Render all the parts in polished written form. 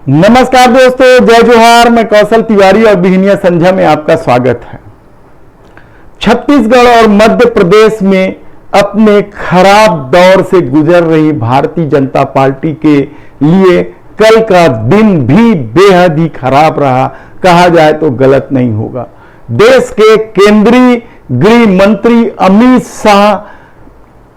नमस्कार दोस्तों, जय जोहार। मैं कौशल तिवारी और बिहनिया संझा में आपका स्वागत है। छत्तीसगढ़ और मध्य प्रदेश में अपने खराब दौर से गुजर रही भारतीय जनता पार्टी के लिए कल का दिन भी बेहद ही खराब रहा, कहा जाए तो गलत नहीं होगा। देश के केंद्रीय गृह मंत्री अमित शाह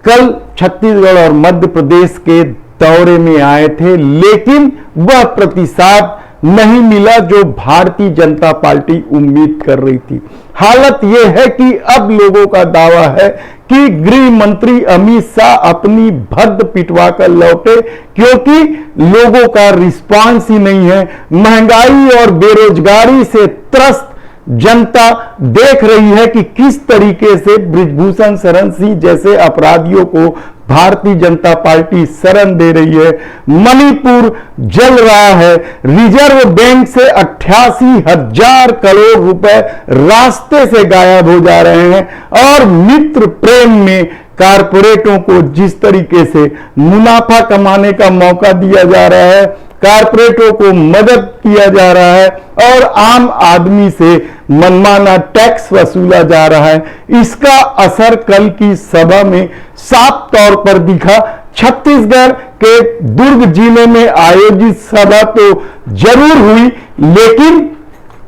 कल छत्तीसगढ़ और मध्य प्रदेश के दौरे में आए थे, लेकिन वह प्रतिसाद नहीं मिला जो भारतीय जनता पार्टी उम्मीद कर रही थी। हालत यह है कि अब लोगों का दावा है कि गृह मंत्री अमित शाह अपनी भद्द पिटवा कर लौटे, क्योंकि लोगों का रिस्पांस ही नहीं है। महंगाई और बेरोजगारी से त्रस्त जनता देख रही है कि किस तरीके से बृजभूषण शरण सिंह जैसे अपराधियों को भारतीय जनता पार्टी शरण दे रही है। मणिपुर जल रहा है। रिजर्व बैंक से 88,000 करोड़ रुपए रास्ते से गायब हो जा रहे हैं और मित्र प्रेम में कारपोरेटों को जिस तरीके से मुनाफा कमाने का मौका दिया जा रहा है, कारपोरेटों को मदद किया जा रहा है और आम आदमी से मनमाना टैक्स वसूला जा रहा है, इसका असर कल की सभा में साफ तौर पर दिखा। छत्तीसगढ़ के दुर्ग जिले में आयोजित सभा तो जरूर हुई, लेकिन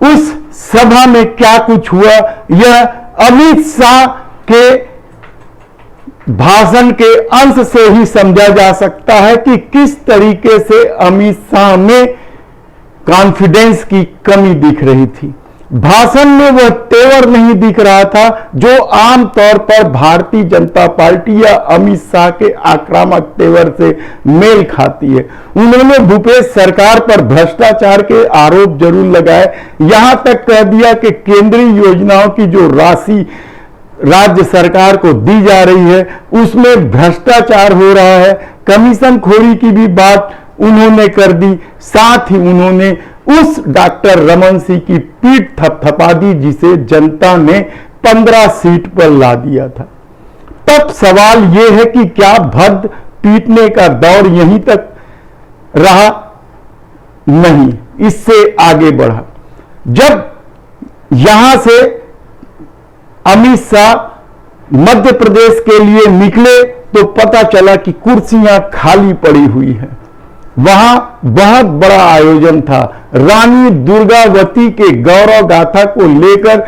उस सभा में क्या कुछ हुआ यह अमित शाह के भाषण के अंश से ही समझा जा सकता है कि किस तरीके से अमित शाह में कॉन्फिडेंस की कमी दिख रही थी। भाषण में वह तेवर नहीं दिख रहा था जो आमतौर पर भारतीय जनता पार्टी या अमित शाह के आक्रामक तेवर से मेल खाती है। उन्होंने भूपेश सरकार पर भ्रष्टाचार के आरोप जरूर लगाए, यहां तक कह दिया कि केंद्रीय योजनाओं की जो राशि राज्य सरकार को दी जा रही है उसमें भ्रष्टाचार हो रहा है। कमीशन खोरी की भी बात उन्होंने कर दी। साथ ही उन्होंने उस डॉक्टर रमन सिंह की पीठ थपथपा दी जिसे जनता ने 15 सीट पर ला दिया था। तब सवाल यह है कि क्या भद्द पीटने का दौर यहीं तक रहा? नहीं, इससे आगे बढ़ा। जब यहां से अमित शाह मध्य प्रदेश के लिए निकले तो पता चला कि कुर्सियां खाली पड़ी हुई हैं। वहां बहुत बड़ा आयोजन था। रानी दुर्गावती के गौरव गाथा को लेकर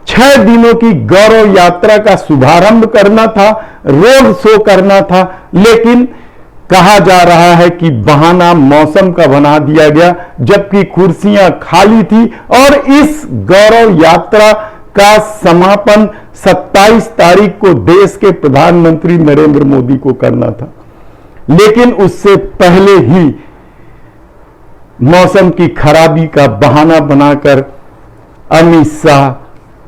6 दिनों की गौरव यात्रा का शुभारंभ करना था, रोड शो करना था, लेकिन कहा जा रहा है कि बहाना मौसम का बना दिया गया, जबकि कुर्सियां खाली थी और इस गौरव यात्रा का समापन 27 तारीख को देश के प्रधानमंत्री नरेंद्र मोदी को करना था। लेकिन उससे पहले ही मौसम की खराबी का बहाना बनाकर अमित शाह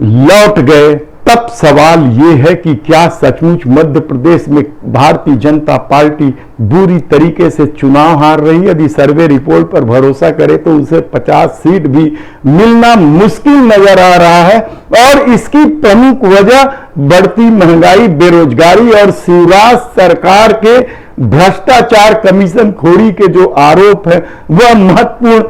लौट गए। तब सवाल यह है कि क्या सचमुच मध्य प्रदेश में भारतीय जनता पार्टी बुरी तरीके से चुनाव हार रही है? यदि सर्वे रिपोर्ट पर भरोसा करे तो उसे 50 सीट भी मिलना मुश्किल नजर आ रहा है और इसकी प्रमुख वजह बढ़ती महंगाई, बेरोजगारी और शिवराज सरकार के भ्रष्टाचार, कमीशन खोरी के जो आरोप है वह महत्वपूर्ण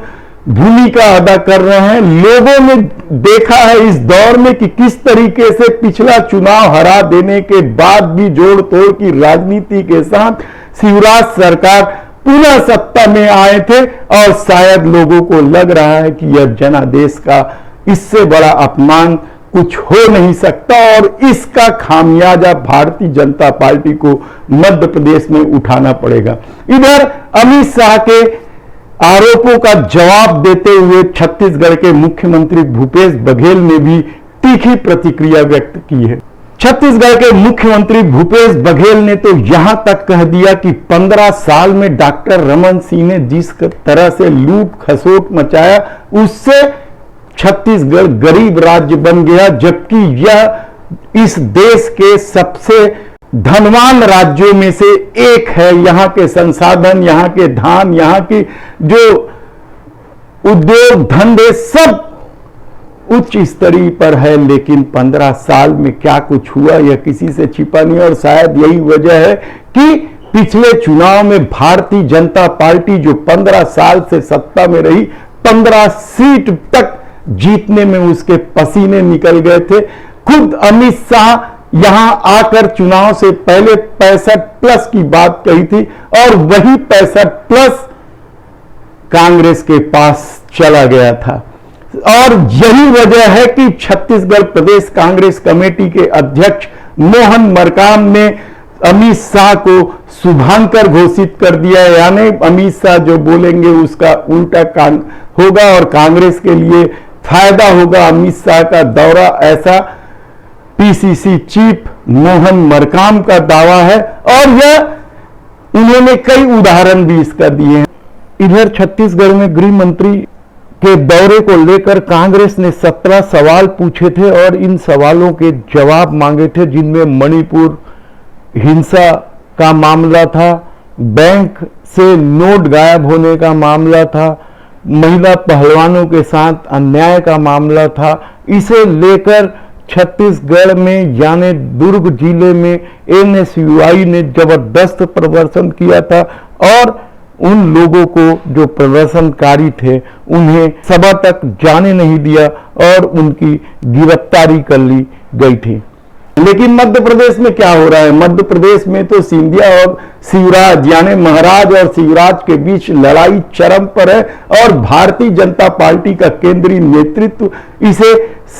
भूमिका अदा कर रहे हैं। लोगों ने देखा है इस दौर में कि किस तरीके से पिछला चुनाव हरा देने के बाद भी जोड़ तोड़ की राजनीति के साथ शिवराज सरकार पुनः सत्ता में आए थे और शायद लोगों को लग रहा है कि यह जनादेश का इससे बड़ा अपमान कुछ हो नहीं सकता और इसका खामियाजा भारतीय जनता पार्टी को मध्य प्रदेश में उठाना पड़ेगा। इधर अमित शाह के आरोपों का जवाब देते हुए छत्तीसगढ़ के मुख्यमंत्री भूपेश बघेल ने भी तीखी प्रतिक्रिया व्यक्त की है। छत्तीसगढ़ के मुख्यमंत्री भूपेश बघेल ने तो यहां तक कह दिया कि 15 साल में डॉक्टर रमन सिंह ने जिस तरह से लूट खसोट मचाया उससे छत्तीसगढ़ गरीब राज्य बन गया, जबकि यह इस देश के सबसे धनवान राज्यों में से एक है। यहां के संसाधन, यहां के धान, यहां की जो उद्योग धंधे सब उच्च स्तरीय पर है, लेकिन 15 साल में क्या कुछ हुआ यह किसी से छिपा नहीं और शायद यही वजह है कि पिछले चुनाव में भारतीय जनता पार्टी जो 15 साल से सत्ता में रही, 15 सीट तक जीतने में उसके पसीने निकल गए थे। खुद अमित शाह यहां आकर चुनाव से पहले 65+ की बात कही थी और वही 65+ कांग्रेस के पास चला गया था। और यही वजह है कि छत्तीसगढ़ प्रदेश कांग्रेस कमेटी के अध्यक्ष मोहन मरकाम ने अमित शाह को शुभांकर घोषित कर दिया, यानी अमित शाह जो बोलेंगे उसका उल्टा होगा और कांग्रेस के लिए फायदा होगा अमित शाह का दौरा, ऐसा पीसीसी चीफ मोहन मरकाम का दावा है। और यह उन्होंने कई उदाहरण भी इसका दिए हैं। इधर छत्तीसगढ़ में गृह मंत्री के दौरे को लेकर कांग्रेस ने 17 सवाल पूछे थे और इन सवालों के जवाब मांगे थे, जिनमें मणिपुर हिंसा का मामला था, बैंक से नोट गायब होने का मामला था, महिला पहलवानों के साथ अन्याय का मामला था। इसे लेकर छत्तीसगढ़ में यानी दुर्ग जिले में एनएसयूआई ने जबरदस्त प्रदर्शन किया था और उन लोगों को जो प्रदर्शनकारी थे उन्हें सभा तक जाने नहीं दिया और उनकी गिरफ्तारी कर ली गई थी। लेकिन मध्य प्रदेश में क्या हो रहा है? मध्य प्रदेश में तो सिंधिया और शिवराज यानी महाराज और शिवराज के बीच लड़ाई चरम पर है और भारतीय जनता पार्टी का केंद्रीय नेतृत्व इसे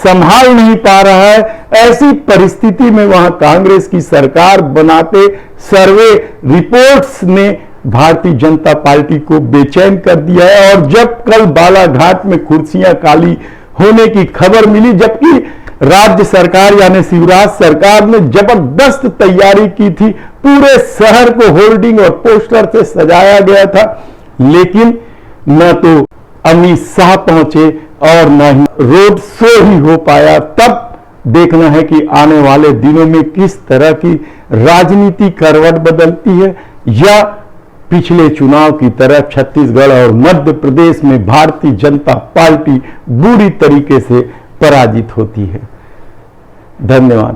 संभाल नहीं पा रहा है। ऐसी परिस्थिति में वहां कांग्रेस की सरकार बनाते सर्वे रिपोर्ट्स ने भारतीय जनता पार्टी को बेचैन कर दिया है। और जब कल बालाघाट में कुर्सियां खाली होने की खबर मिली, जबकि राज्य सरकार यानी शिवराज सरकार ने जबरदस्त तैयारी की थी, पूरे शहर को होर्डिंग और पोस्टर से सजाया गया था, लेकिन न तो अमित शाह पहुंचे और न ही रोड शो ही हो पाया। तब देखना है कि आने वाले दिनों में किस तरह की राजनीति करवट बदलती है या पिछले चुनाव की तरह छत्तीसगढ़ और मध्य प्रदेश में भारतीय जनता पार्टी बुरी तरीके से पराजित होती है। धन्यवाद।